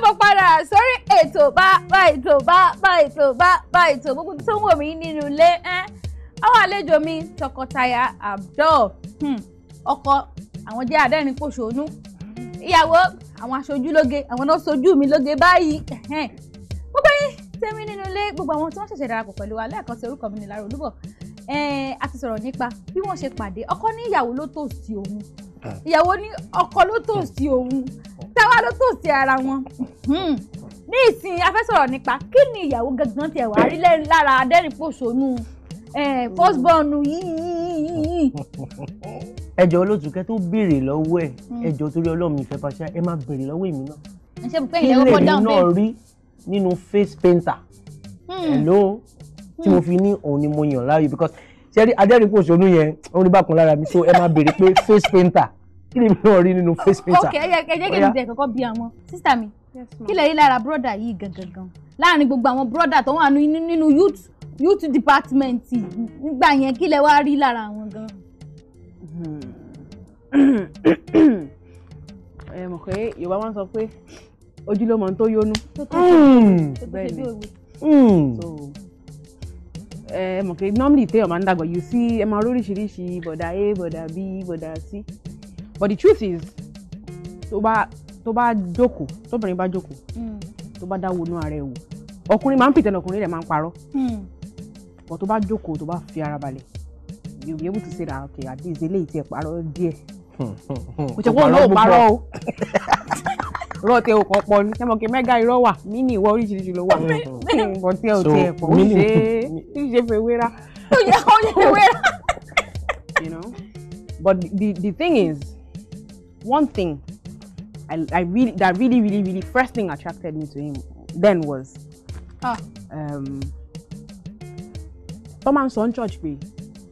káàbọ̀ padà sórí ètò bá ètò gbogbo tó ń wò mí nínú ilé àwọn àlejò mi tọkọtaya Abdul ọkọ àwọn jẹ́ adẹ́rìn pòṣónú ìyàwó àwọn aṣojú lóge àwọn náà sojú mi lóge báyìí gbogbo yín tẹ́mi nínú ilé gbogbo àwọn tí wọ́n ṣẹ̀ṣẹ̀ darapọ̀ pẹ̀lú wa lẹ́ẹ̀kan sí orúkọ mi ní Lára Olúbọ̀ a ti sọ̀rọ̀ nípa bí wọ́n ṣe pàdé ọkọ ní ìyàwó ló tòsí òun ìyàwó ní ọkọ ló tòsí òun táwa ló tòsí ara wọn ní ìsìn a fẹ́ sọ̀rọ̀ nípa kí ni ìyàwó gangan tiẹ̀ wá rí lára adẹ́rìn pòṣónú firstborn yìí. ẹjọ olótùkẹ tó béèrè lọ́wọ́ ẹ ẹjọ torí Ọlọ́run mi fẹ́ pàṣẹ ẹ má béèrè lọ́wọ́ èmi náà. ṣé pé ìyàwó kọ dáhùn bẹ́ẹ̀. ilé mi náà rí nínú face painter. hello tí mo fi ní òun ni mo yàn láàyò because ṣẹ́rí adẹ́rìn pòṣónú yẹn òun ní bákan lára mi so ẹ má béèrè pé face painter kí ni mi náà rí nínú face painter. ok ẹ jẹ́ kí n tẹ̀ kọ́kọ́ bí àwọn sísá mi kí lè rí lára brọ́dà yìí gangan láàrin gbogbo àwọn brọ́dà tó wà nínú youth department nígbà yẹn kí lè wá rí lára àwọn gan. ẹ mọ̀ pé Yorùbá máa ń sọ pé ojúlówó tó yónú. bẹ́ẹ̀ ni ẹ mọ̀ pé normally téèyàn máa ń dàgbà you see ẹ máa lóríṣiríṣi bọ̀dà A bọ̀dà B bọ̀dà C but the truth is tó bá jókòó tóbìnrin bá jókòó tó bá dáwọ́ inú ara ẹ̀ wò ọkùnrin máa ń pìtẹ́ ọkùnrin rẹ̀ máa ń parọ́ but tó bá jókòó tó bá fi ara balẹ̀ you be able to say that okay at least eléyìí tiẹ̀ parọ́ díẹ̀ kò ṣe kó lóò parọ́ o irọ́ tẹ òkò pọ̀ ní sẹ́mọ̀kì mẹ́gà irọ́ wà mini ìwọ oríṣiríṣi ló wà but tí ẹ ò tiẹ̀ pọ̀ ó ṣe fèwéra ó yẹ fèwéra. You know, but the thing is, one thing I really first thing attracted me to him then was Thomas son church pé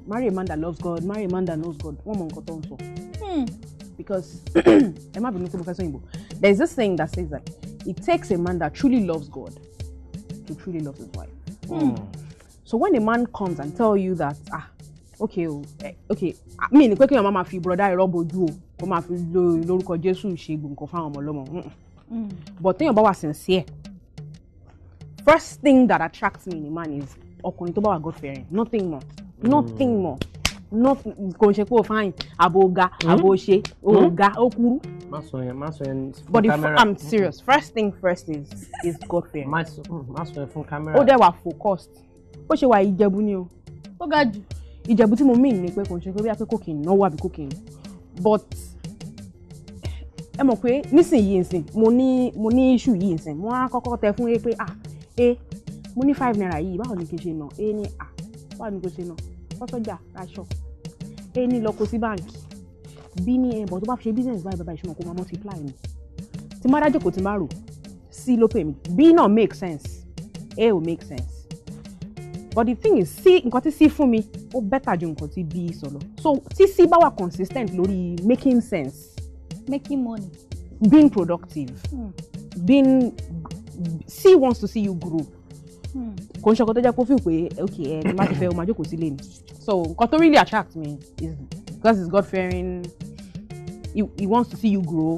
marry a man that loves God, marry a man that knows God. One man got on so. Because there's this saying that says that it takes a man that truly loves God to truly love his wife. So when a man comes and tell you that okay mi ní pé kéèyàn máa fi brother irọ́ bojú o kó máa fi lórúkọ Jésù ṣe nǹkan fáwọn ọmọ ọlọ́mọ but téèyàn bá wà sincere first thing that attracts me in a man is ọkùnrin tó bá wà God fearing nothing more kò ń ṣe pé o fine àbò ga àbò ṣe o ga o kúrú. má sọ yẹn but I'm serious first thing first is God fearing. má sọ yẹn fún camera. ó dẹ̀ wà focused ó ṣe wà Ìjẹ̀bú ni o ó ga jù. Ìjẹ̀bú tí mo mean ni pé kò ń ṣe pé bí a pé kòkìn náwó àbí kòkìn but ẹ mọ̀ pé nísìnyí nsìn mo ní issue yìí nsìn mo á kọ́kọ́ tẹ fún pé mo ní 5 naira yìí báwo ni kí n ṣe ná ní báwo ni kò ṣe ná fọ́sọ́jà aṣọ ní lọ kó sí báǹkì bí ní ẹ̀bọ̀ tó bá fi ṣe business báyìí bàbá ìṣúná kó máa multiply mi tí má dájú kò tí má rò sí ló pè mí B náà make sense A ò make sense. But the thing is, C nǹkan tí C fún mi ó better ju nǹkan tí B sọ lọ. So tí C bá wà consistent lórí making sense, making money, being productive, C wants to see you grow. Kò ń ṣe ọkọ tó jẹ́ kó feel pé okay ẹ má ti fẹ́ o máa jókòó sílé ni. So nǹkan tó really attract me is because he's God fearing, he wants to see you grow.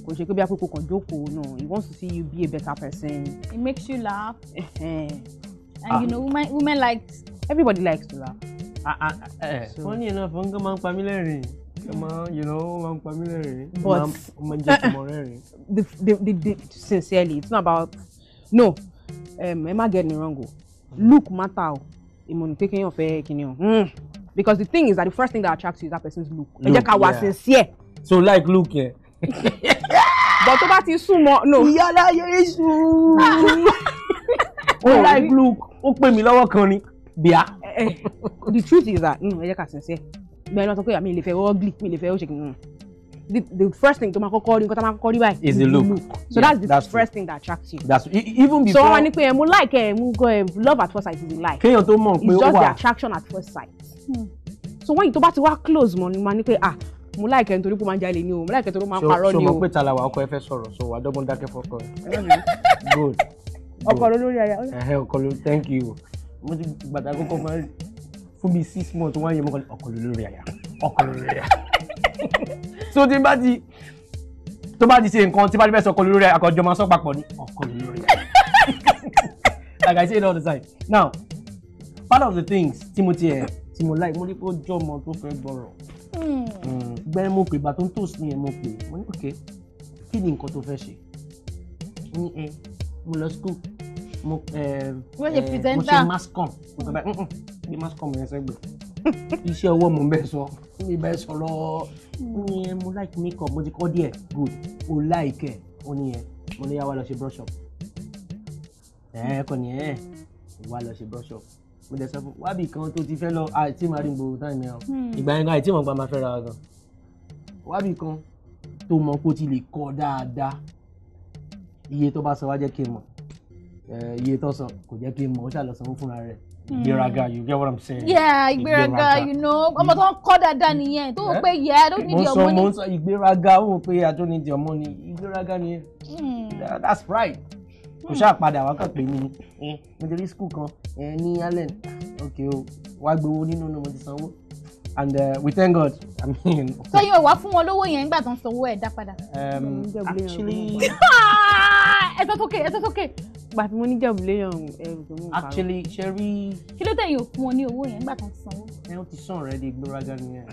Kò ń ṣe pé bí akókò kan jókòó no, he wants to see you be a better person. It makes you laugh. And you know, women everybody likes to laugh. Funny enough, wọ́n máa ń pa mí lẹ́rìn. Wọ́n máa ń pa mí lẹ́rìn. But sincerely, it's not about no. Ẹ má get me wrong o. Look matter o. Ìmọ̀nì pé kéèyàn fẹ́ kíni o. Because the thing is that the first thing that attracts you is that person's look. Ẹ jẹ́ ká wà sincere. So like look yẹn. But tó bá ti súnmọ́ no. Ìyálà Yéṣu. Oh like look. Ó pè mí lọ́wọ́ kan ni bíà. The truth is that ẹ jẹ́ ká sincere. Bẹ́ẹ̀ ni wọ́n sọ pé àmì ìlẹ̀fẹ̀ ugly mi ìlẹ̀fẹ̀ ó ṣe kìnnìún. The first thing tó máa kọ́kọ́ rí nǹkan tó máa kọ́kọ́ rí báyìí is the look. So that's the first thing that attracts you. That's even before. So wọ́n wá ní pé mo like love at first sight is a lie. Kéèyàn tó mọ̀ pé ó wà. It's just the attraction at first sight. So when tó bá ti wá close mọ́ ni mo ní pé mo like nítorí pé ó máa ń jalè ni o mo like nítorí ó máa ń parọ́ ni o. So mo pé talawa ọkọ ẹ fẹ́ sọ̀rọ̀ so wà á dọ́gbọ́n dákẹ́ fọ́kọ ẹ. Good. Ọkọ ló lórí aya. Ọkọ ló thank you. Mo ti gbàdá kọ́kọ́ máa fún mi 6 months wọ́n yẹ mọ́ ọkọ ló lórí aya. So tí bá ti tó bá ti ṣe nǹkan tí bá ti fẹ́ sọ ọkọ lórí ẹ̀ àkọ́jọ́ máa sọ papọ̀ ní ọkọ lórí ẹ̀. Like I say it all the time. Now, part of the things tí mo like mo rí pé ó jọ ọmọ tó fẹ́ gbọ́rọ̀. Gbẹ́ mo pè bá tó ń tòsí yẹn mo pè mo ní okay kí ni nǹkan tó fẹ́ ṣe? Mo ní mo lọ school mo ṣe mascom mo sọ báyìí bí mascom yẹn sẹ́gbẹ̀ iṣẹ́ ọwọ́ mo ń bẹ sọ mi bẹ sọ̀rọ̀ ní mo like make up mo ti kọ́ díẹ̀ good o like ẹ̀ o ní yẹn mo ní yà wá lọ ṣe brush up kò ní wá lọ ṣe brush up mo dẹ̀ sọ fún wábì kan tó ti fẹ́ lọ àìtí máa rí gbogbo táìmì ẹ̀ ìgbà yẹn kan àìtí mọ̀ gba máa fẹ́ ra gan wábì kan tó mọ̀ kó ti lè kọ́ dáadáa iye tó bá sọ wá jẹ́ kí n mọ̀ iye tó sọ kò jẹ́ kí n mọ̀ ó ṣàlọ́ sanwó fúnra rẹ̀ ìgbéraga you get what I'm saying. Yeah, ìgbéraga you know ọmọ tó ń kọ́ dáadáa nìyẹn tó wọ́n pé I don't need your money. mo ń sọ ìgbéraga ó wọ́n pé I don't need your money ìgbéraga nìyẹn that's right. Kò ṣáà padà wá kàn pé ní nítorí school kan ní Allen okay o wá gbowó nínú mo ti sanwó and we thank God I mean. sẹ́yìn ò wá fún wọn lówó yẹn nígbà tó ń sanwó ẹ̀ dá padà. Actually. ẹ tó tókè. gbà tí mo ní jẹ̀bù léyàn ẹrù tó mú un parọ́. Actually Sherry. kí ló tẹ̀yìn ò fún wọn ní owó yẹn nígbà tó ń sanwó. ó ti sàn rẹ̀ di ìgbéraga nìyẹn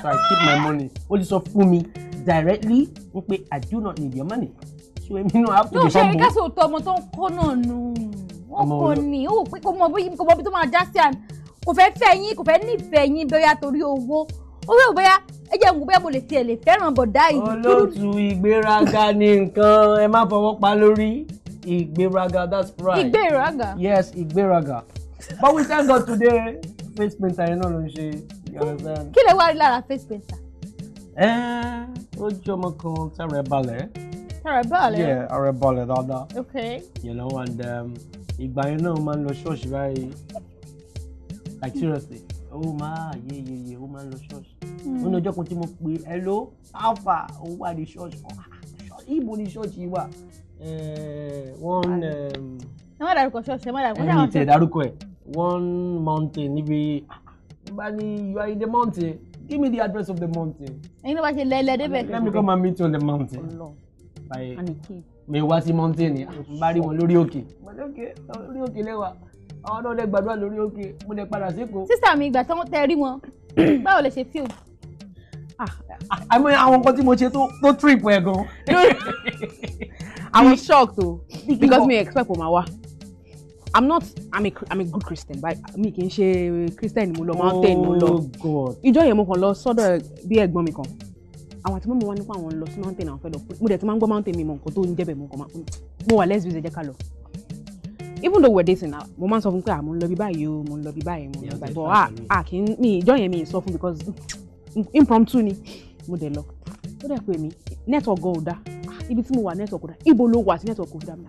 so I keep my money ó ti sọ fún mi directly wípé I do not need your money. So èmi náà have to be humble. ṣe ká sọ tó ọmọ tó ń kọ́ náà nù wọ́n kọ́ ni ó pé kò mọ bí tó máa já sí àná kò fẹ́ fẹ́ yín kò fẹ́ nífẹ̀ẹ́ yín bóyá torí owó ó fẹ́ bóyá ẹ jẹ́ ń bóyá mo lè tiẹ̀ lè fẹ́ràn bọ̀dá yìí. olóòtú ìgbéraga ni nǹkan ẹ má fọwọ́ pa lórí ìgbéraga that's right. ìgbéraga. Yes ìgbéraga but we thank God today face painter yẹn náà ló ń ṣe you understand. kí lè wá rí lára face painter. ó jẹ́ ọmọ kan tára ẹ balẹ̀. Yeah, ara balẹ̀ dáadáa. Okay. You know, and ìgbà yẹn náà ó máa ń lọ ṣọ́ọ̀ṣì báyìí. Like seriously, ó máa yé ó máa ń lọ ṣọ́ọ̀ṣì. Ó ní ọjọ́ kan tí mo pè hello alpha ó wà ní ṣọ́ọ̀ṣì. Ibo ni ṣọ́ọ̀ṣì wà? Ẹ má dárúkọ ṣọ́ọ̀ṣì, ẹ má dárúkọ ṣọ́ọ̀ṣì. Ẹni tẹ̀ dárúkọ ẹ̀ one mountain níbi bá ní you are in the mountain give me the address of the mountain. Ẹyin ló bá ṣe lẹ́lẹ́ débẹ̀. Let me come and meet you on the mountain. Mi wá sí mountain ni bá rí wọn lórí òkè lórí òkè lẹ́wà àwọn náà lè gbàdúrà lórí òkè mo lè padà síkò. sísà mi ìgbà tó tẹ rí wọn báwo lè ṣe fíò. àmọ́ àwọn nǹkan tí mo ṣe tó trip ẹ̀ gan. I was shocked o because me expect for ma wa I'm a good Christian but mi kì í ṣe Christian mo lọ mountain mo lọ ìjọ yẹn mo kàn lọ sọ́dọ̀ bí ẹ̀gbọ́n mi kan àwọn àti mọ́mí wá nípa àwọn lọ sí mountain àwọn fẹ́ lọ mo dẹ̀ ti máa ń gbọ́ mountain mi mọ̀ nǹkan tó ń jẹ́ bẹ̀ mo wà let's visit jẹ́ ká lọ even though we're dating now mo máa ń sọ fún pé mo ń lọ bí báyìí o mo ń lọ bí báyìí mo ń lọ báyìí but kì í mi ìjọ yẹn mi sọ fún because impromptu ni mo dẹ̀ lọ ó dẹ̀ pé mi network gan ò dá ibi tí mo wà network ò dá ibo ló wà sí network ò dá mi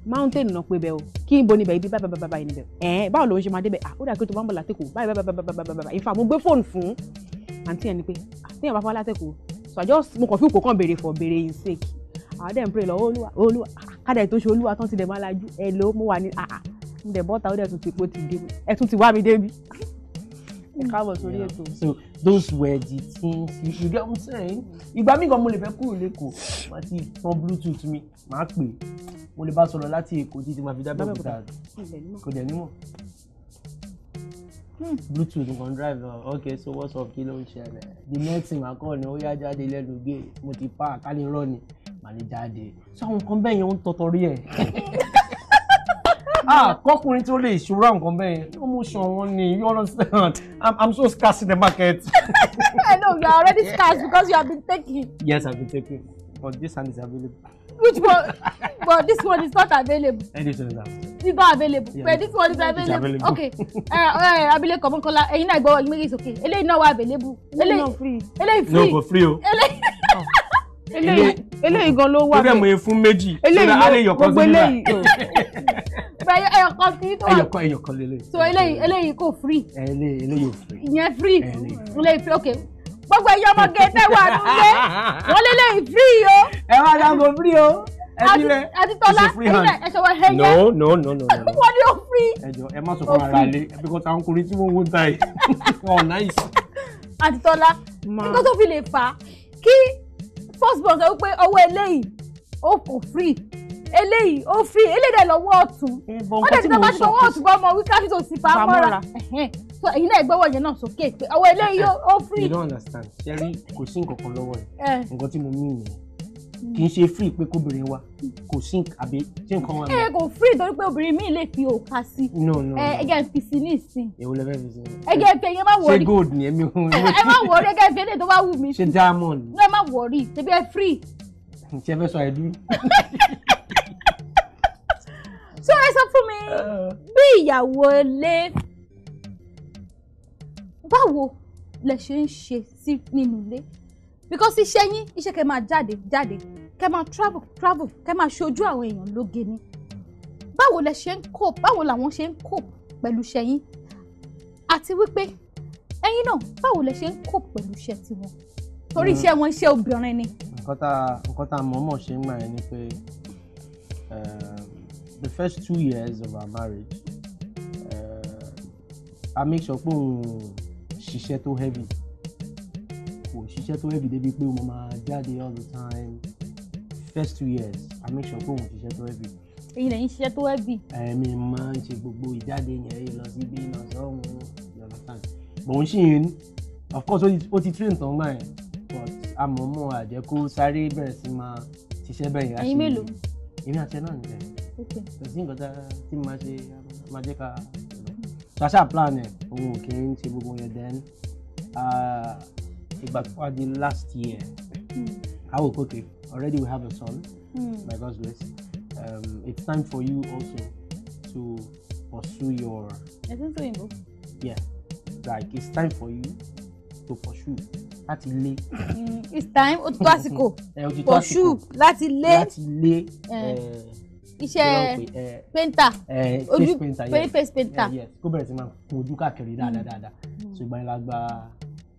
mountain náà pé bẹ́ẹ̀ o kí ibo níbẹ̀ ibi báyìí níbẹ̀ báwo ló ń ṣe máa débẹ̀ ó dà pé tó bá ń bọ̀ látẹ̀kọ̀ báyìí in fact mo gbé fóònù fún àǹtí ẹni pé téèyàn bá fọ́ látẹ̀kọ̀ so I just mo kàn fi kò kàn béèrè in sake àwọn dẹ̀ ń pray lọ olúwa kádà ètò ṣe olúwa tán ti dẹ̀ máa lajú ẹ ló mo wà ní mo dẹ̀ bọ́ta ó dẹ̀ tún ti pò ti dé ẹ tún ti wá mi débi ẹ káàbọ̀ sórí ètò. So those were the things you get what I'm saying. ìgbà mi gan mo lè fẹ́ kúrò lẹ́kọ̀ọ́ máa ti tan bluetooth mi máa pè mo lè bá sọ̀rọ̀ láti Èkó títí máa fi dábẹ́ òkúta kò dẹ̀ nímọ̀ bluetooth nǹkan drive náà okay so what's up kí ló ń ṣẹlẹ̀ the next thing máa kọ́ ni ó yá jáde lẹ́nu gé mo ti pa àkálí rọ́ ni màá ní jáde so àwọn nǹkan bẹ́ẹ̀ yẹn ń tọ́tọ́ rí ẹ̀ kọkùnrin tó lè ṣòro àwọn nǹkan bẹ́ẹ̀ yẹn mo ṣàn wọ́n ni you understand I'm so scarce in the market. I know you are already scarce because you have been taking. Yes, I've been taking but this hand is available. Which one? But this one is not available. This one is available. It's not available. Yeah, but this one is available. Okay. Abilékọ Mọ́kànlá, ẹ̀yin náà gbọ́ ìmírí sókè. Eléyìí náà wà available. Eléyìí free. Eléyìí free. No, kò free o. Eléyìí gan ló wà. Ó dẹ̀ mọ̀ fún méjì. Eléyìí gbogbo eléyìí. Ẹyọkan kì í tó wà. Ẹyọkan lélẹ̀. So eléyìí kò free. Eléyìí ò free. Ìyẹn free. Eléyìí free. Okay. Gbogbo ẹ̀yin ọmọge tẹ́ wà nílé. Wọ́n léléyìí free o. Ẹ wá dáńgò free o. Àti Tọ́lá ẹ ṣe wọ́n ẹ̀yẹ. No. Wọ́n ní o free. Ẹ jọ̀ọ́ ẹ má sọ fún ara lé because àwọn ọkùnrin tí wọ́n ń wọ́n ta yìí. Oh nice. Àti Tọ́lá nǹkan tó fi lè fà á kí first born sọ pé ọwọ́ eléyìí ó kò free eléyìí ó free eléyìí dẹ̀ lọ́wọ́ ọ̀tún ó dẹ̀ ti tọ́ bá ti fọwọ́ ọ̀tún bá ọmọ wíkà tó sì fa mọ́ra so èyí náà gbọ́wọ́ yẹn náà sókè pé ọwọ́ eléyìí ó free. you don't understand ṣẹ́rí kò sí nǹkan kan lọ́wọ́ ẹ̀ nǹkan tí mo mí nìyẹn kì í ṣe free pé kóbìnrin wa kò sí àbí tí nǹkan wà. kò free torí pé obìnrin mi lè fi òkà sí. no ẹgẹ fi sí ní ìsìn. èwo lẹ fẹ́ fi sí. ẹgẹ fi ẹyẹ má wọrí. ṣé gold ni ẹ̀mí òun. ẹ má wọrí ẹgẹ fi ẹlẹ́yìn tó bá wù mí. ṣé diamond. ẹ má wọrí ṣebí ẹ free. ṣé ẹ fẹ́ sọ ẹ̀dú. so ẹ sọ fún mi bí ìyàwó ilé báwo lẹ ṣe ń ṣe sí nínú ilé because iṣẹ́ yín iṣẹ́ kẹ́ máa jáde kẹ́ máa travel kẹ́ máa ṣojú àwọn èèyàn lóge ni báwo lẹ ṣe ń cope báwo làwọn ṣe ń cope pẹ̀lú iṣẹ́ yín àti wípé ẹ̀yin náà báwo lẹ ṣe ń cope pẹ̀lú iṣẹ́ tiwọn torí iṣẹ́ wọn iṣẹ́ obìnrin ni. nǹkan tá a mọ̀ọ́mọ̀ ṣe ń gbà yẹn ni pé the first 2 years of our marriage I make sure pé òun ṣiṣẹ́ tó heavy kò ṣiṣẹ́ tó heavy débi pé mo máa jáde all the time first 2 years I make sure pé òun ṣiṣẹ́ tó heavy. èyí lẹ́yìn ṣiṣẹ́ tó heavy. mi máa ń ṣe gbogbo ìjáde yẹn lọ síbí lọ sọ́hún you understand mò ń ṣì ń of course ó ti train tán gbà yẹn but àmọ́mọ́ àjẹ́ kó sáré bẹ̀rẹ̀ sí máa ṣiṣẹ́ bẹ́ẹ̀ yẹn. ẹ̀yin mélòó. èmi àti ẹ náà nìyẹn kò sí nǹkan tí mo máa jẹ́ ká ṣàṣà plan ẹ̀ òun ò kì í ṣe gbogbo yẹn then ìgbà tó wá di last year I was okay already we have a son by God's grace it's time for you also to pursue your. ẹ̀sìn tó yìnbó. yeah like it's time for you to pursue láti lé. it's time ó ti tó àsìkò pursue láti lé iṣẹ́ painter ojú face painter. kó bẹ̀rẹ̀ sí máa kun ojú káàkiri dáadáa ṣùgbọ́n ẹ la gba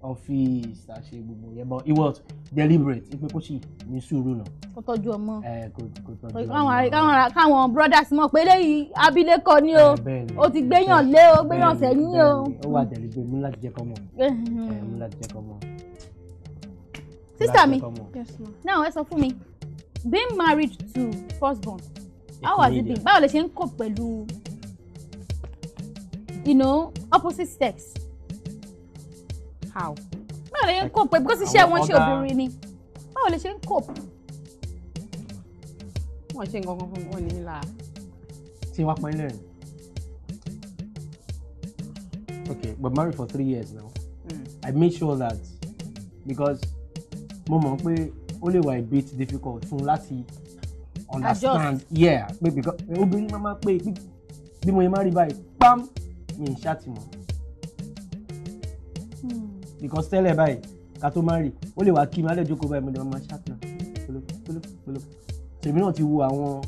ọ́fíìsì àṣẹ gbogbo yẹn but it was deliberate ipe kó sì ní sùúrù náà. kó tọ́jú ọmọ kó tọ́jú ọmọ. káwọn brothers mọ̀ pé eléyìí abilékọ ni o ó ti gbéyàn lé o gbéyàn sẹ́yìn o. ó wà deliberate mú láti jẹ́ kọ́ mọ̀ mú láti jẹ́ kọ́ mọ̀. Sister mi now ẹ sọ fún mi being married to firstborn how has it been báwo lè ṣe ń cope pẹ̀lú opposite sex. how. báwo lè ṣe ń cope pẹ̀lú because iṣẹ́ wọn ṣe obìnrin ni báwo lè ṣe ń cope. wọ́n ṣe nǹkan kan fún wọn ní lára. tí wàá pọ́n ilé rẹ̀ okay but married for 3 years now I made sure that because mo mọ̀ pé ó lè wà a bit difficult fún láti understand yeah pé because obìnrin máa pé bí mo yẹ máa rí báyìí pam mi ń ṣàtìmọ́ because tẹ́lẹ̀ báyìí ká tó máa rí ó lè wà kí mi alẹ́ jókòó báyìí mo lè máa ṣàtìmọ́ polo tèmi náà ti wo àwọn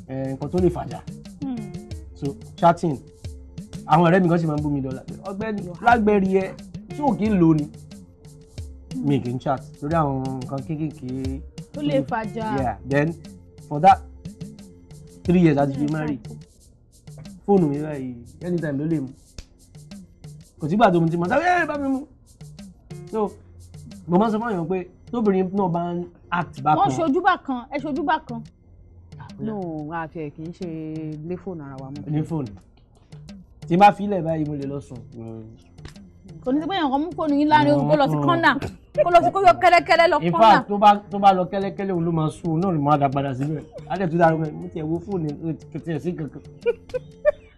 nǹkan tó lè fàjà so chatting àwọn ọ̀rẹ́ mi kan sì máa ń bú mi dọ́là ọgbẹ́ni lágbẹ́rì ẹ tí ò kí ń lò ní mi kì í chat lórí àwọn nǹkan kéékèèké tó lè fàjà. yeah then for that 3 years as we married fóònù mi báyìí anytime ló lè mú kò sígbà tó mu ti mọ sábẹ́ bá mi mú so mo máa ń sọ fún àyàn pé tóbìnrin náà bá ń act bákan. wọ́n ṣojú bákan ẹ ṣojú bákan. no àti ẹ̀ kì í ṣe lé fóònù ara wa mọ́. ní fóònù tí n bá fi ilẹ̀ báyìí mo lè lọ sùn. kò ní sí pé èèyàn kan mú fóònù yín láàrin òun kó lọ sí kọ́nà kó lọ sí kó yọ kẹ́lẹ́kẹ́lẹ́ lọ kọ́nà. in fact tó bá lọ kẹ́lẹ́kẹ́lẹ́ òun ló máa sùn òun náà lè máa dá padà síbẹ̀ alẹ́ tó dára mo tiẹ̀ wo fóònù kẹtẹ ẹ̀ sí kankan.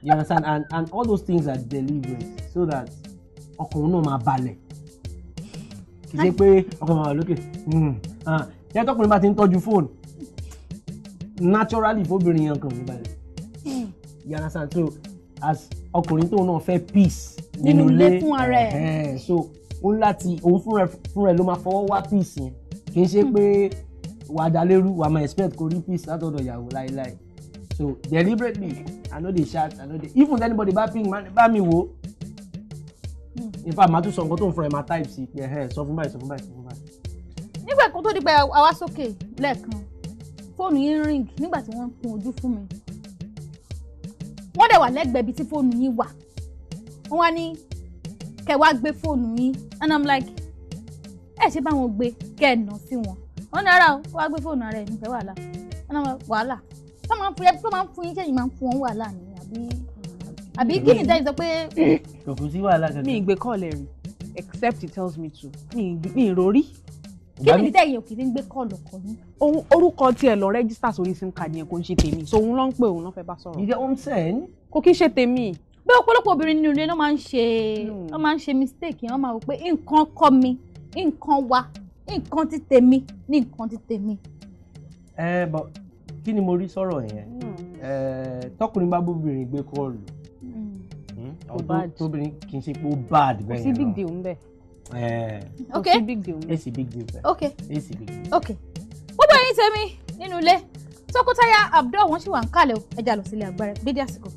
you understand and all those things are deliberate so that ọkùnrin náà máa balẹ̀ kì í ṣe pé ọkùnrin máa wà lókè yẹn tọkùnrin bá ti ń tọ́jú fóònù naturally fóbìnrin yẹn kàn ní balẹ̀ you understand so as ọkùnrin tóun náà fẹ́ peace nínú ilé fún ara ẹ̀ so òun láti òun fún rẹ̀ ló máa fọwọ́ wá peace yẹn kì í ṣe pé wà á dalérú wà á máa expect kó rí peace látọ̀dọ̀ ìyàwó láéláé so deliberately I no dey shout I no dey even anybody bá ping bá mi wò in fact màá tún sọ nǹkan tó ń fún ẹ máa type sí pé sọ fún báyìí sọ fún báyìí sọ fún báyìí. nígbà kan tó di pé àwa sókè lẹ́ẹ̀kan fóònù yín ring nígbà tí wọ́n ń kun ojú fún mi wọ́n dẹ̀ wà lẹ́gbẹ̀ẹ́ ibi tí fóònù yín wà wọ́n wá ní kẹ́ wá gbé fóònù yín and I'm like ẹ ṣe bá wọn gbé kẹ́ ẹ nà sí wọn wọ́n ní ara o wá gbé fóònù ara ẹ̀ nífẹ̀ẹ́ wàhálà wàhálà tó máa ń fún yín ṣẹ́yìn máa ń fún wọn wàhálà ni àbí kí ni ìdájọ́ sọ pé. kò kù sí wàhálà kankan. mi ì gbé kọ́ọ̀lù ẹ̀ rí except he tells me to mi ì rórí. kí ni ìdájọ́ òkè ní gbé kọ́ọ̀lù ọkọ yín. orúkọ tiẹ̀ lọ rẹ́gísítà sórí sim card yẹn kò ń ṣe tèmi so òun ló ń pè òun ló fẹ́ bá sọ̀rọ̀. you get what I'm saying? kò kí ń ṣe tèmi. bí ọ̀pọ̀lọpọ̀ obìnrin nínú ilé náà máa ń ṣe mistake yẹn wọ́n máa wò pé nǹkan kọ́ mi nǹkan wa nǹkan ti tèmi ní nǹkan ti tèmi. But kí ni mo rí sọ̀rọ̀ yẹn tọkùnrin bá bóbìnrin gbé kọ́ọ̀lù tóbìnrin kì í ṣe pé ó bad bẹ́ẹ̀ yẹn kò sí big deal ń bẹ̀. Okay. kò sí big deal ń bẹ̀. it's a big deal bẹ́ẹ̀. Okay. it's a big deal. Okay. gbogbo ẹ̀yin tèmi nínú ilé tọkọtaya Abdul wọ́n sì wà ń kálẹ̀ o ẹja lọ sílé agbára gbédé àsìkò.